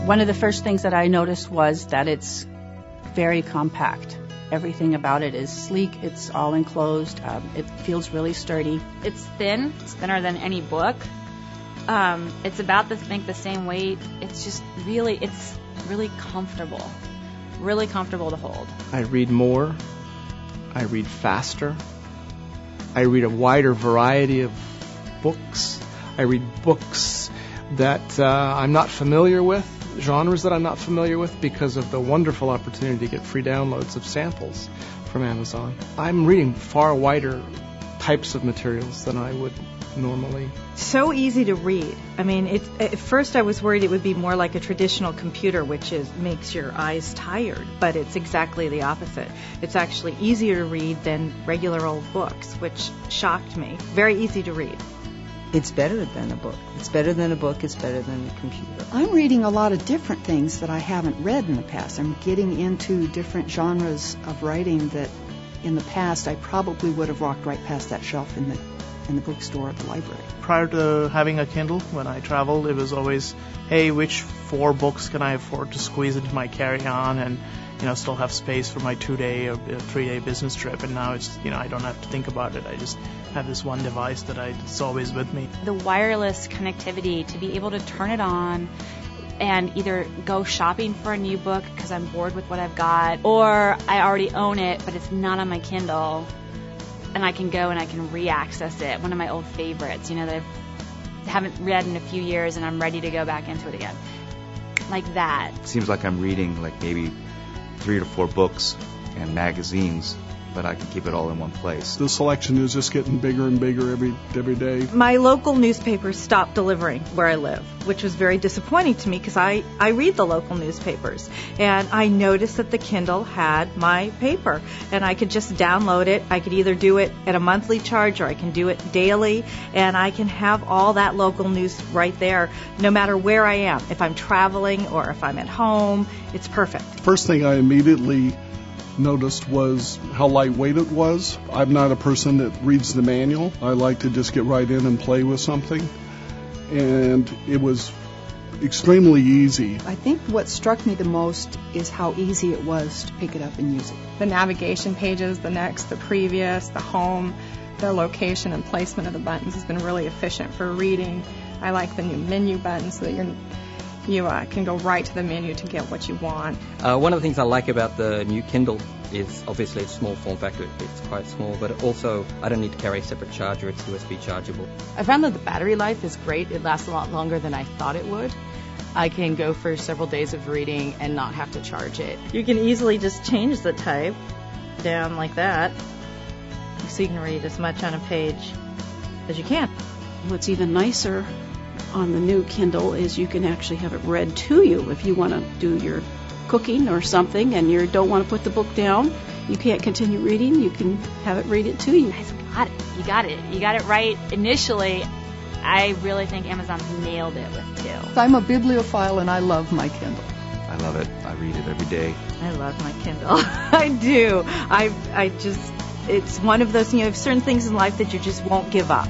One of the first things that I noticed was that it's very compact. Everything about it is sleek. It's all enclosed. It feels really sturdy. It's thin. It's thinner than any book. It's about the same weight. It's really comfortable. Really comfortable to hold. I read more. I read faster. I read a wider variety of books. I read books that I'm not familiar with, genres that I'm not familiar with, because of the wonderful opportunity to get free downloads of samples from Amazon. I'm reading far wider types of materials than I would normally. So easy to read. I mean, at first I was worried it would be more like a traditional computer, which makes your eyes tired, but it's exactly the opposite. It's actually easier to read than regular old books, which shocked me. Very easy to read. It's better than a book. It's better than a book. It's better than a computer. I'm reading a lot of different things that I haven't read in the past. I'm getting into different genres of writing that in the past I probably would have walked right past that shelf in the bookstore at the library. Prior to having a Kindle, when I traveled, it was always, hey, which 4 books can I afford to squeeze into my carry-on and, still have space for my 2-day or 3-day business trip. And now it's, I don't have to think about it. I just have this one device it's always with me. The wireless connectivity, to be able to turn it on and either go shopping for a new book because I'm bored with what I've got, or I already own it, but it's not on my Kindle, and I can go and I can re-access it. One of my old favorites, that I haven't read in a few years, and I'm ready to go back into it again. Like that. It seems like I'm reading maybe 3 to 4 books and magazines, but I can keep it all in one place. The selection is just getting bigger and bigger every day. My local newspapers stopped delivering where I live, which was very disappointing to me because I read the local newspapers. And I noticed that the Kindle had my paper, and I could just download it. I could either do it at a monthly charge or I can do it daily, and I can have all that local news right there no matter where I am. If I'm traveling or if I'm at home, it's perfect. First thing I immediately noticed was how lightweight it was. I'm not a person that reads the manual. I like to just get right in and play with something. And it was extremely easy. I think what struck me the most is how easy it was to pick it up and use it. The navigation pages, the next, the previous, the home, their location and placement of the buttons has been really efficient for reading. I like the new menu buttons so that you can go right to the menu to get what you want. One of the things I like about the new Kindle is obviously it's small form factor. It's quite small, but also I don't need to carry a separate charger. It's USB chargeable. I found that the battery life is great. It lasts a lot longer than I thought it would. I can go for several days of reading and not have to charge it. You can easily just change the type down like that, so you can read as much on a page as you can. What's even nicer on the new Kindle is you can actually have it read to you if you want to do your cooking or something and you don't want to put the book down. You can't continue reading. You can have it read it to you. You guys got it. You got it. You got it right initially. I really think Amazon's nailed it with 2. I'm a bibliophile and I love my Kindle. I love it. I read it every day. I love my Kindle. I do. I just, it's one of those, certain things in life that you just won't give up.